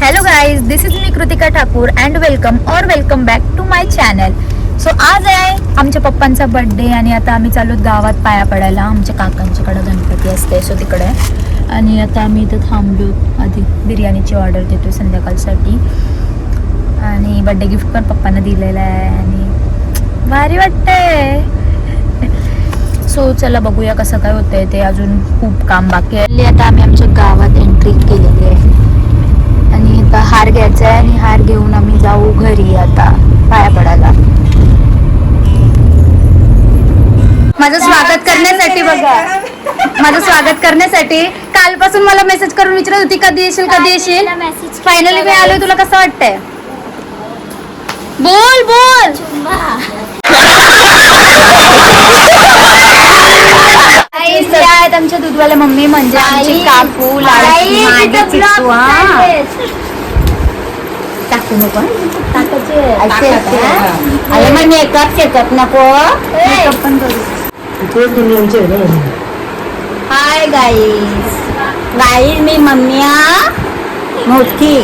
Hello guys, this is me Kritika Thakur and welcome back to my channel. So आज आहे आमच्या पप्पांचा birthday आणि आता आम्ही चालू गावात पाया पडायला. आमच्या काकांच्याकडे गणपती असते सो तिकडे. आणि आता आम्ही इथं थांबलो. आधी बिर्याणीची ऑर्डर देतो संध्याकाळसाठी आणि बर्थडे गिफ्ट पण पप्पांना दिलेलं आहे आणि भारी वाटतंय. सो चला बघूया कसं काय होतंय ते. अजून खूप काम बाकी आहे. आता आम्ही आमच्या गावात एंट्री केलेली आहे आणि आता हार घ्यायचा आहे आणि हार घेऊन आम्ही जाऊ घरी आता पाया पडायला. माझं स्वागत करण्यासाठी बघा, माझं स्वागत करण्यासाठी कालपासून मला मेसेज करून विचारत होती कधी येशील कधी येशील. फायनली मी आलोय. तुला कसं वाटतंय? बोल बोल. आहेत आमच्या दूधवाल्या मम्मी म्हणजे आमची काकू लाडकी टाकू नको अरे मग मेकअप शेकअप नको. मेकअप पण करू. हाय गाईज, गाईज मी मम्मी मोठी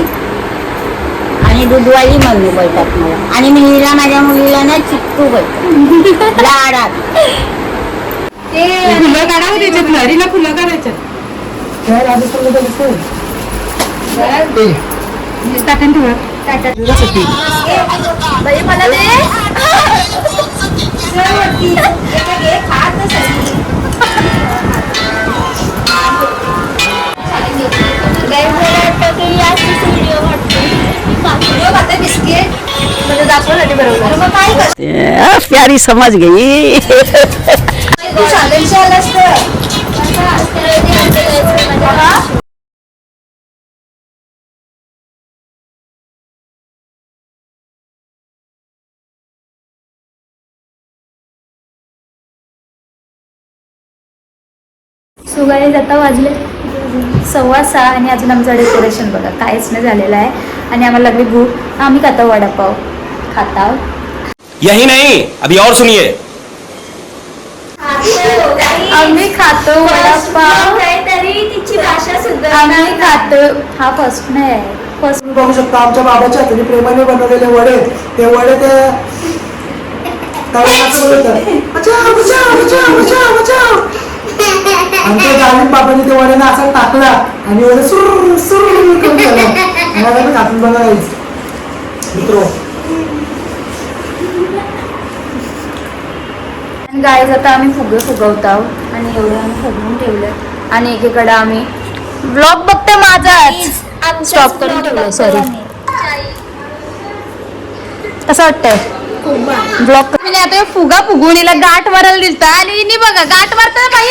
आणि दूधवाली मम्मी बोलतात मला. आणि मुलीला माझ्या मुलीला ना चिक्कू बोलतात लाडात. फुलं काढा त्याच्यात हरीला फुलं काढायच्यात. टाकून ठेवा. मला दे. प्यारी समझ गई. सो गाईज आता वाजले 6:15 आणि अजून आमचं डेकोरेशन बघा काहीच नाही झालेलं आहे. आणि आम्हाला लागली भूक. आम्ही खाता वडापाव खाता. यही नहीं, अभी और सुनिए. आम्ही खातो वडापाव. तरी तिची भाषा सुद्धा आम्ही खातो. हा फर्स्ट नाही आहे. फर्स्ट बघू शकता आमच्या बाबाच्या हाताने प्रेमाने बनवलेले वडे. ते वडे ते तव्याचं बोलतात बचाव बचाव बचाव बचाव बचाव. आमच्या गावी बाबांनी ते वड्यानं असा टाकला आणि वडे सुर सुर करून गेला. मला पण खातून बघायचं मित्र. गाईज आता आम्ही फुगे फुगवत आहोत आणि एवढे आम्ही फुगवून ठेवले आणि एकीकडे आम्ही ब्लॉग बघते माझाच स्टॉप करून ठेवलं. सॉरी. कसं वाटतंय ब्लॉग? आता फुगा फुगून हिला गाठ मारायला दिलता आणि हिने बघा गाठ मारता बाई.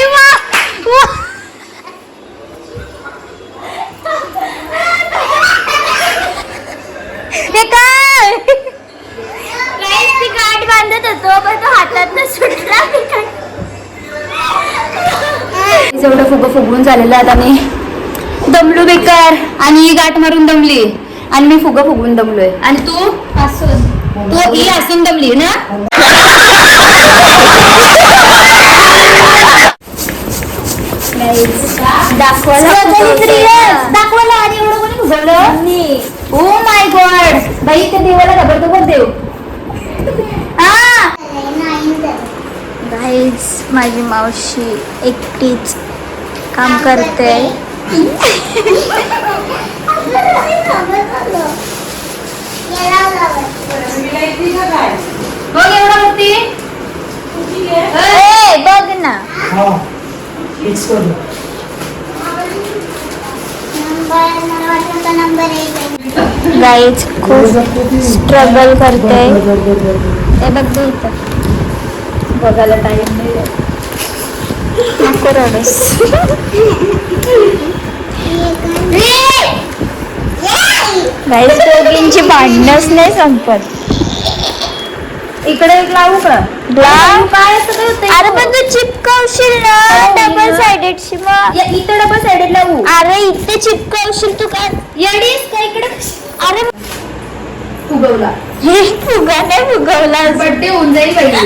हे काय ती गाठ बांधत होतो पण तो हातात सुटला. एवढं फुगं फुगवून झालेलं आता मी दमलो बेकार. आणि ही गाठ मारून दमली आणि मी फुगं फुगवून दमलोय. आणि तू ही हसून दमली ना. दाखवायला आणि एवढं कोणी फुगवलं. ओ माय गॉड बाई त्या देवाला घाबरतो बघ देव. गाईज माझी मावशी एकटीच काम करते. बघ एवढा होती बघ ना. गाईज खूप स्ट्रगल करते. हे बघ इथं बघायला टाइम नाही नको रडस. गाईज दोघींची भांडणच नाही संपत. इकडे एक लावू का? काय अरे पण तू चिपकवशील ना डबल साइडेड. इथं डबल साइडेड लावू. अरे इथे चिपकवशील तू काय येडीस का इकडे. अरे फुगवला. हे फुगा नाही फुगवला. बर्थडे होऊन जाईल पाहिजे.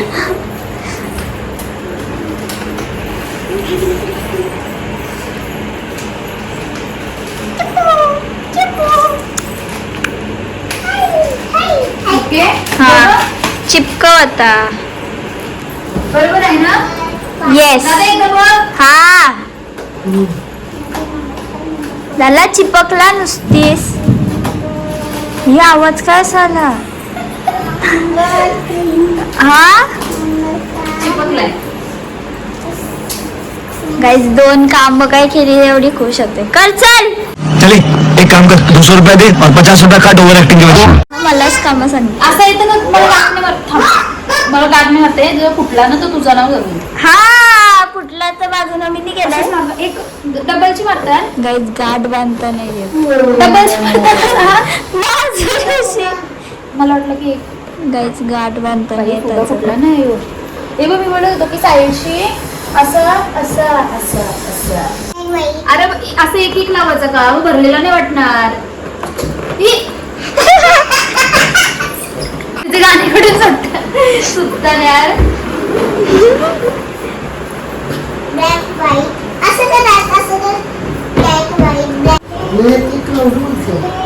आता बरोबर आहे ना? येस दादा एकदा बघ. हा त्याला चिपकला नुसतीस ही आवाज काय झाला हा चिपकलाय. गाईज 2 काम काय केली एवढी खुश होते कर चल चलिए एक काम कर 200 रुपया दे और 50 रुपया काट ओवर एक्टिंग के वजह मलाच काम सांगितलं असं येतं का मला गाठणे थांब मला गाठणे मारते जो फुटला ना तो तुझा नाव धरून हा कुठला तर बाजूला मी नाही गेला एक डबलची मारतात गाईज गाठ बांधता नाही येत डबलची मारतात मला वाटलं की गाईज गाठ बांधता नाही फुगा येत फुटला नाही हो. हे बघ मी म्हणत होतो की साईडशी असं असं असं असं अरे असं एक एक लावायचं का मग भरलेला नाही वाटणार तिथे गाणीकडे सुटतात यार एक लावूनच आहे.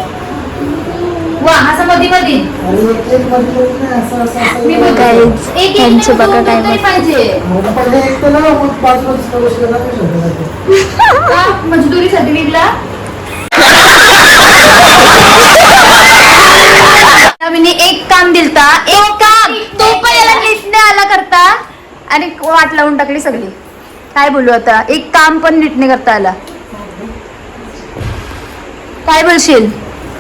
वा असं मध्ये मध्ये आणि एक मध्ये नाही, असं असं असं मी बघ- गाईज एक त्यांची नाही, बघा दोन काय तरी पाहिजे मला पहिले एक तर ना मग 5 वर्ष गोष्टीला नाही शोधलं जाते. का? मजदुरीसाठी विकला मी एक काम दिलता एक काम तो पण याला नीट नाही आला करता आणि वाट लावून टाकली सगळी काय बोलू आता एक काम पण नीट नाही करता आला काय बोलशील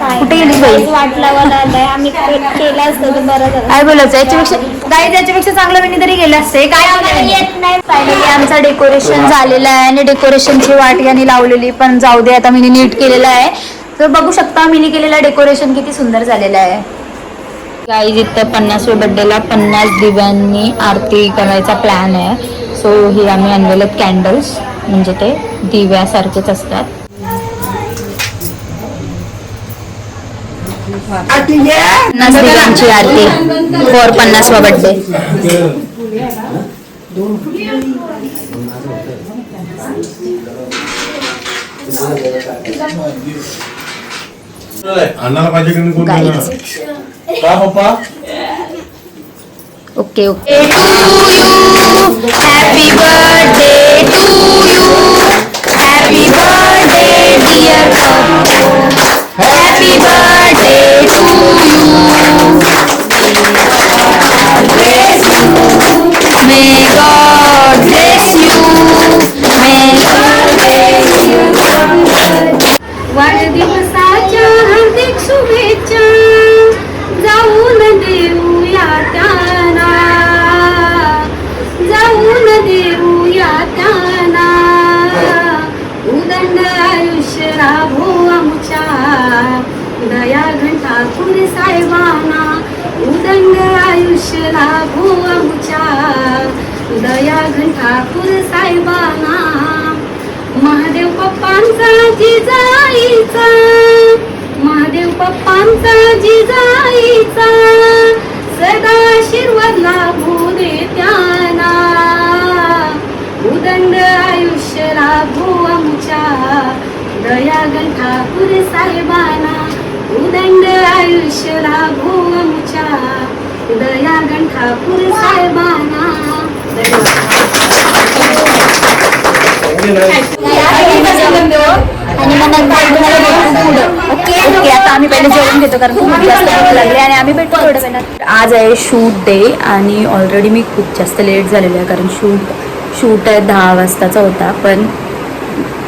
कुठे गेलीस बाई वाट लावायला आलाय आम्ही केलं असतं तर बरं झालं काय बोलायचं याच्यापेक्षा काय त्याच्यापेक्षा चांगलं मी तरी गेलं असते काय आम्हाला येत नाही फायनली आमचं डेकोरेशन झालेलं आहे आणि डेकोरेशनची वाट यांनी लावलेली पण जाऊ दे आता मी नीट केलेलं आहे तर बघू शकता मी केलेलं डेकोरेशन किती सुंदर झालेलं आहे गाईज इथं 50व्या बर्थडेला 50 दिव्यांनी आरती करायचा प्लॅन आहे सो ही आम्ही आणलेले कॅन्डल्स म्हणजे ते दिव्यासारखेच असतात 50 दिव्यांची आरती फॉर 50वा बर्थडे अन्नाला पाहिजे की नाही कोण गाईज का पप्पा okay okay happy birthday to you happy birthday dear happy birthday to you may God bless you वाढदिवसाच्या हार्दिक शुभेच्छा जाऊन देऊया त्यांना जाऊन देऊया त्यांना उदंड आयुष्य राहो आमच्या दया घंटापूर साहेबांना उदंड आयुष्य राहो आमच्या दया घंटापूर साहेबांना महादेव पप्पांचा जिजाईचा महादेव पप्पांचा जिजाईचा सदा आशीर्वाद लाभू दे त्यांना उदंड आयुष्य लाभू आमच्या दया गंठापूर साहेबांना उदंड आयुष्य लाभू आमच्या दया गंठापूर साहेबांना आणि मग नंतर तुम्हाला भेटू पुढं ओके ओके आता आम्ही पहिले जेवण घेतो कारण खूप जास्त भूक लागली आणि आम्ही भेटतो थोडं वेळात आज आहे शूट डे आणि ऑलरेडी मी खूप जास्त लेट झालेलो आहे कारण शूट आहे 10 वाजताचा होता पण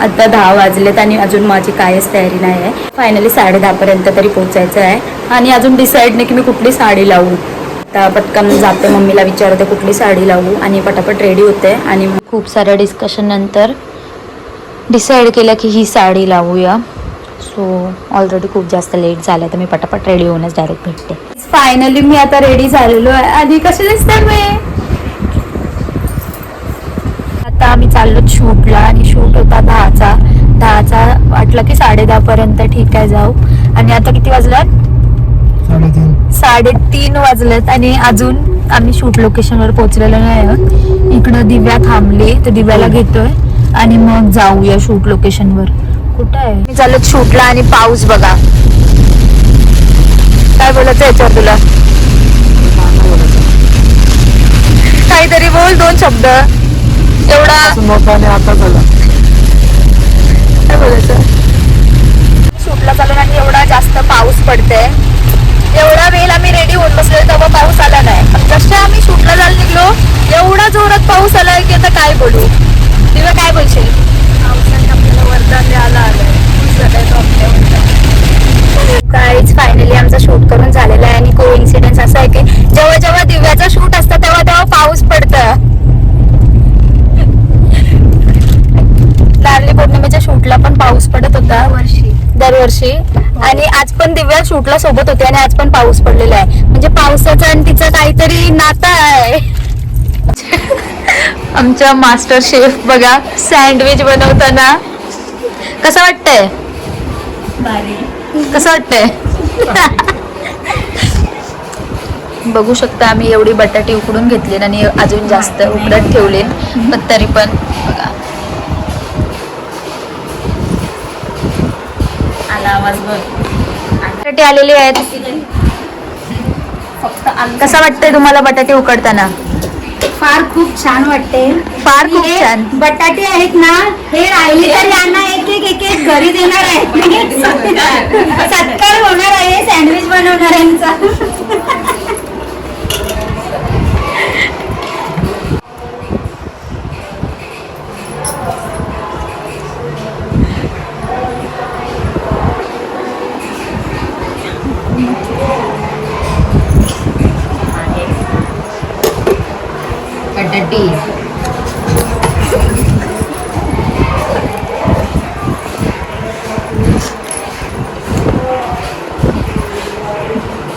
आता 10 वाजलेत आणि अजून माझी कायच तयारी नाही आहे फायनली 10:30 पर्यंत तरी पोचायचं आहे आणि अजून डिसाईड नाही की मी कुठली साडी लावू आता पटकन जाते मम्मीला विचारते कुठली साडी लावू आणि पटापट रेडी होते आणि खूप साऱ्या डिस्कशन नंतर डिसाईड केलं की ही साडी लावूया सो ऑलरेडी खूप जास्त लेट झालं तर मी पटापट रेडी होऊनच डायरेक्ट भेटते फायनली मी आता रेडी झालेलो आहे आणि कसे दिसते मी आता आम्ही चाललो शूटला आणि शूट होता 10चा वाटलं की 10:30 पर्यंत ठीक आहे जाऊ आणि आता किती वाजलं 3:30 वाजलेत आणि अजून आम्ही शूट लोकेशनवर पोहोचलेलो नाही आहोत इकडं दिव्या थांबली तर दिव्याला घेतोय आणि मग जाऊया शूट लोकेशनवर कुठं आहे मी चालत शूटला आणि पाऊस बघा काय बोलायचं याच्यावर तुला बोल 2 शब्द. एवढा नव्हता आणि आता झाला. काय बोलायचं. शूटला चालून आणि एवढा जास्त पाऊस पडतोय. एवढा वेळ आम्ही रेडी होऊन बसलो तेव्हा पाऊस आला नाही. पण जसे आम्ही शूटला जायला निघलो एवढा जोरात पाऊस आलाय की आता काय बोलू. दिव्या काय बोलशील. पावसाने आपल्याला वरदान द्यायला आलंय. काहीच फायनली आमचा शूट करून झालेला आहे. आणि कोइन्सिडन्स असा आहे की जेव्हा जेव्हा दिव्याचा शूट असतं तेव्हा तेव्हा पाऊस पडतं. नारळी पौर्णिमेच्या शूटला पण पाऊस पडत होता दरवर्षी. आणि आज पण दिव्या शूटला सोबत होती आणि आज पण पाऊस पडलेला आहे. म्हणजे पावसाचं आणि तिचं काहीतरी नातं आहे. आमच्या मास्टर शेफ बघा सँडविच बनवताना कसं वाटतंय. कसं वाटतंय. बघू शकता आम्ही एवढी बटाटी उकडून घेतली आणि अजून जास्त उकडत ठेवले. पण तरी पण बघा आवाज बटाटे आलेले आहेत. कसा वाटतंय तुम्हाला बटाटे उकडताना. फार खूप छान वाटते. फार खूप छान. बटाटे आहेत ना हे राहिले तर यांना एक एक घरी देणार आहे. सत्कार होणार आहे सँडविच बनवणाऱ्यांचा. बटाटी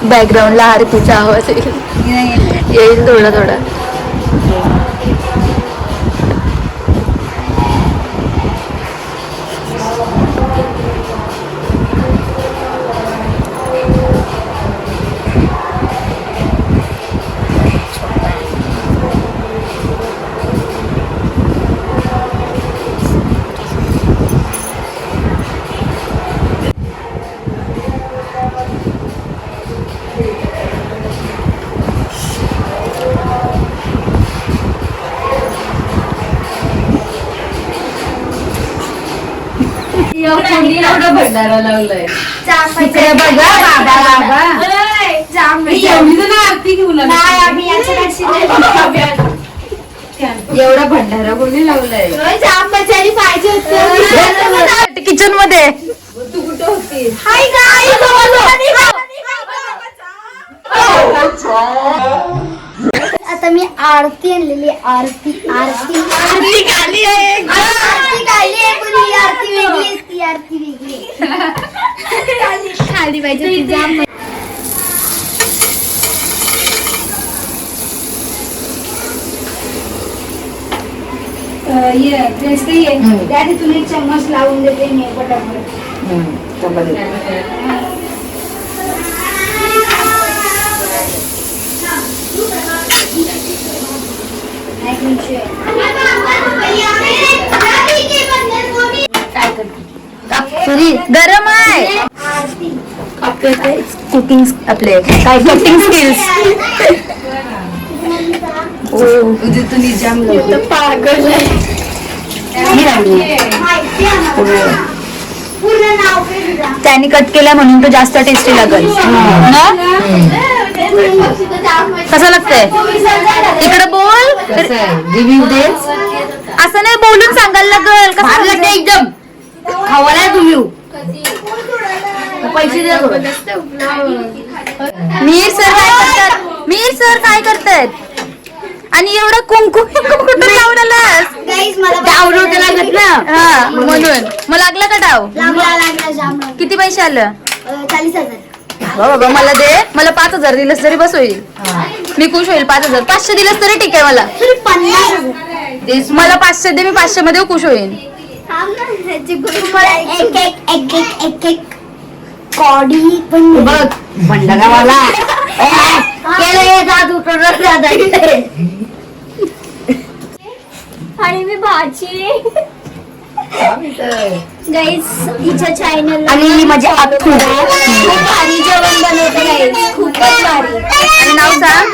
बॅकग्राऊंडला आरतीचा आवाज येईल थोडा थोडा. भंडारा लावलाय इकडे बघा बाबा बाबा. एवढा भंडारा कोणी लावलाय. जांभळाची पाहिजे होतं. किचन मध्ये हाय आता मी आरती आणलेली. आरती आरती आरती खाली आहे. आरती खाली आहे पण ही आरती वेगळी. ती आरती वेगळी खाली पाहिजे. त्याआधी तुला एक चम्मच लावून देते मी पटापट. गरम आहे. कुकिंग आपले काय कुकिंग स्किल्स. त्यांनी कट केला म्हणून तो जास्त टेस्टी लागेल ना. कसं लागतंय इकडे बोल. रिव्ह्यू दे. असं नाही बोलून सांगायला लागल. कसं लागतं एकदम खावाला तुम्ही पैसे द्या. मीर सर काय करतात आणि एवढं कुंकू कुठून लावून आलास. डाव नव्हतं लागत ना. हा म्हणून मग लागला का डाव. किती पैसे आलं. 40,000. बाबा मला दे. मला 5,000 दिलंस तरी बस होईल. मी खुश होईल. 5,000 500 दिलंस तरी ठीक आहे. मला 50,000. मला 500 दे. मी 500 मध्ये खुश होईल. कॉडी पण बघ भंडारावाला आणि मी भाजी गाईस हिच्या चॅनल आणि ही माझी अथू. खूप भारी जेवण बनवते गाईस. खूपच भारी.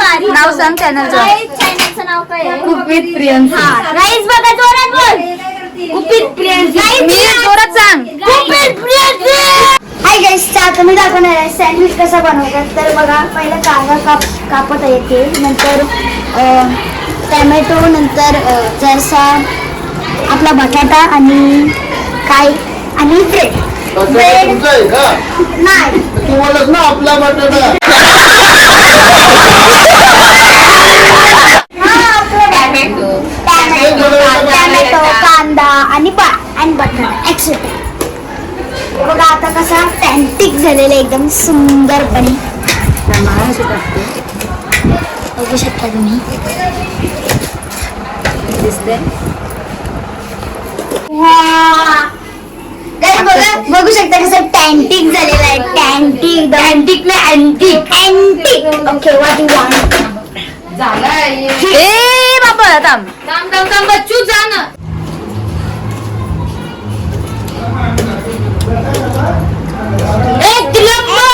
आणि नाव सांग चॅनलचं. चॅनलचं नाव काय आहे? कुपित प्रियंका. हा राईस बघा जोरात बोल. कुपित प्रियंका. जोरात सांग. कुपित प्रियंका. हाय गाईस, आता मी दाखवणार आहे सँडविच कसा बनवतात. तर बघा, पहिला कांदा कापत येते, नंतर टॅमॅटो, नंतर जरसा आपला बटाटा आणि काय आणि ब्रेड. नाही तुम्हालाच ना आपला बटाटा टॅमॅटो, कांदा आणि बटाटा एक्सेट्रा. बघा आता कसा पॅन्टिक झालेला एकदम सुंदरपणे बघू शकता तुम्ही. बघू शकता कसं टॅन्टिक झालेला आहे. टॅन्टिक अँटिक नाही antique antique. Okay what you want. ए बाबा थांब. बच्चू जा ना. एक नंबर.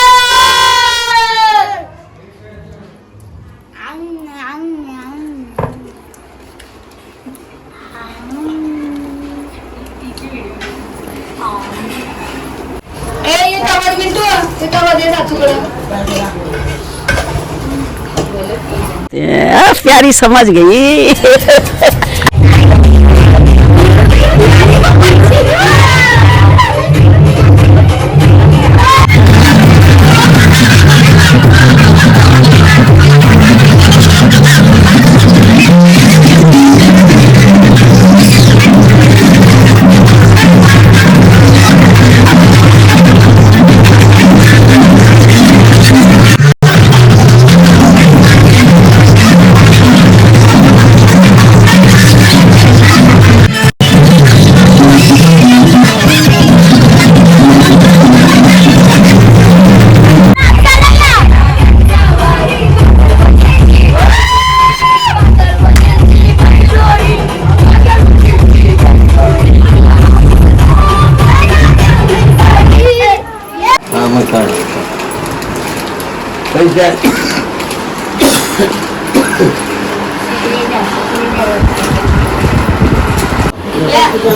प्यारी समझ गई.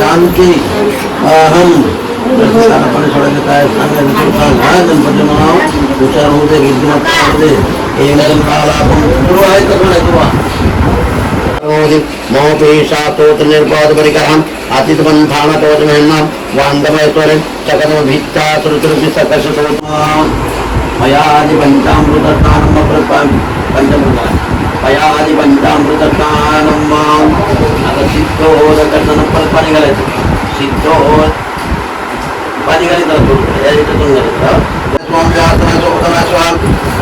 शांति अहम सोडायचं काय सांगायचं हा गणपती म्हणाव विचार होते महोपेशातोत्र निर्पाद परिकरम अतिथबंधान तोच महिमा वांदमयत्वर चकदम भित्ता श्रुतृपि सकशतोत मयादि पंचामृतस्नानं पंचमृत पयादि पंचामृतस्नानं आता सिद्ध होत करताना परत पाणी घालायचं. सिद्ध होत पाणी घालायचं या इथून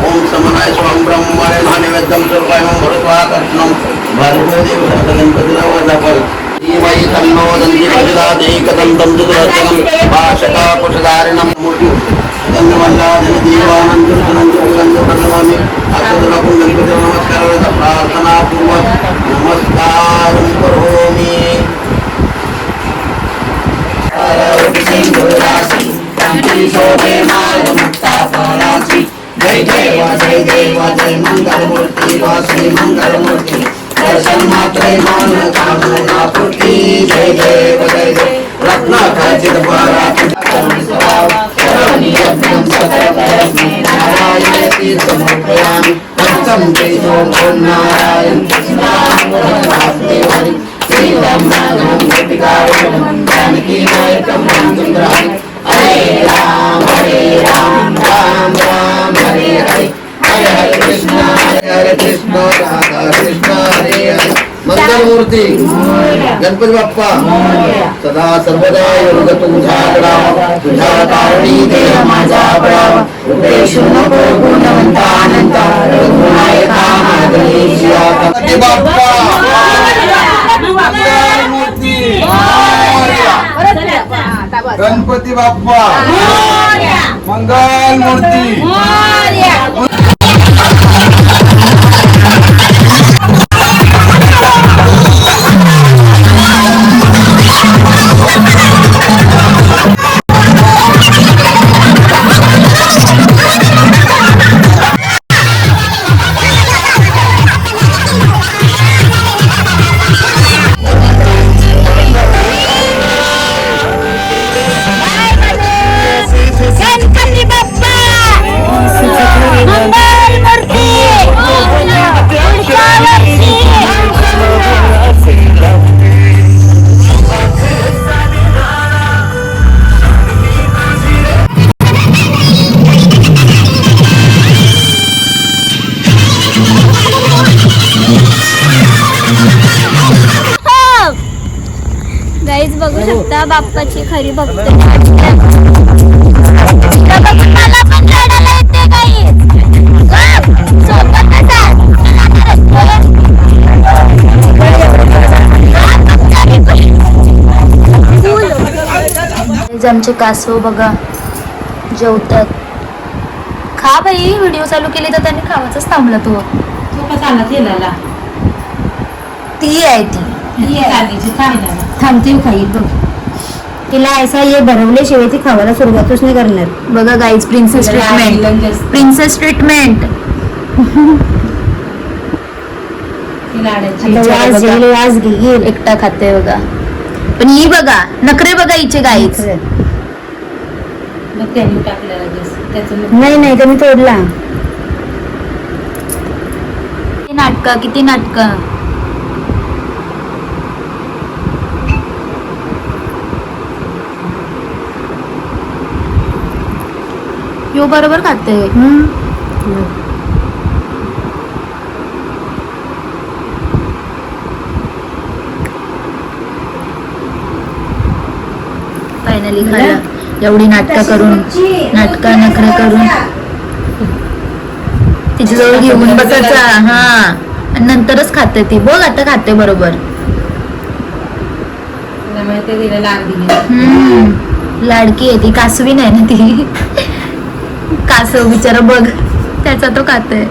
ओम समनाय स्वाम ब्रह्मणे नैवेद्यम स्वरूपाय भरत्वा कृष्णं भर्गो देव गणपतीला वाजवा. वै तन्नो दन्ति प्रचोदयात् एकदन्तं चतुरस्रं भाषका पुषधारिणं मूर्तिं धन्यवादादिन देवानन्दं प्रणमामि. अक्षतलकं गणपतीला नमस्कार प्रार्थनापूर्वक नमस्कारं करोमि. जय देव जय देव जय मंगलमूर्ति वासी मंगलमूर्ति दर्शन मात्रे मान कामना पूर्ति. जय देव जय देव रत्न खचित नारायण समर्पयामि. पंचम तेजो नारायण जानकी नायकं राम. हरे राम राम राम हरे हरे हरे हरे कृष्ण राधा कृष्ण हरे हरे. मंगलमूर्ती गणपती बाप्पा सदा सर्वदा योग तुझ्याकडा तुझ्या कारणी देह माझा बळावा. उपेशू नको गुणवंता अनंता रघुनायका माधवेशिया. गणपती बाप्पा गणपती बाप्पा मंगल मूर्ती. शकता बाप्पाची खरी भक्त मला पण रडायला येते काही आमचे कासव बघा जेवतात. खा बाई, व्हिडिओ चालू केली तर त्यांनी खावाच थांबला तो. ती आहे ती थांबते खाई बघ. तिला ऐसा ये भरवल्याशिवाय ती खावायला सुरुवातच नाही करणार. बघा guys, princess treatment, princess treatment. आज घेईल एकटा खाते बघा. पण ही बघा नखरे बघा हिचे गाईच. नाही नाही त्यांनी तोडला. किती नाटक. यो बरोबर खाते. फायनली खाल्लं. एवढी नाटकं करून, नाटकं नखरे करून तिच्याजवळ घेऊन बसायचा. हा, आणि नंतरच खाते ती. बघ आता खाते बरोबर. लाडकी आहे ती, कासवी नाही ना ती. कासव बिचारा बघ, त्याचा तो खाते.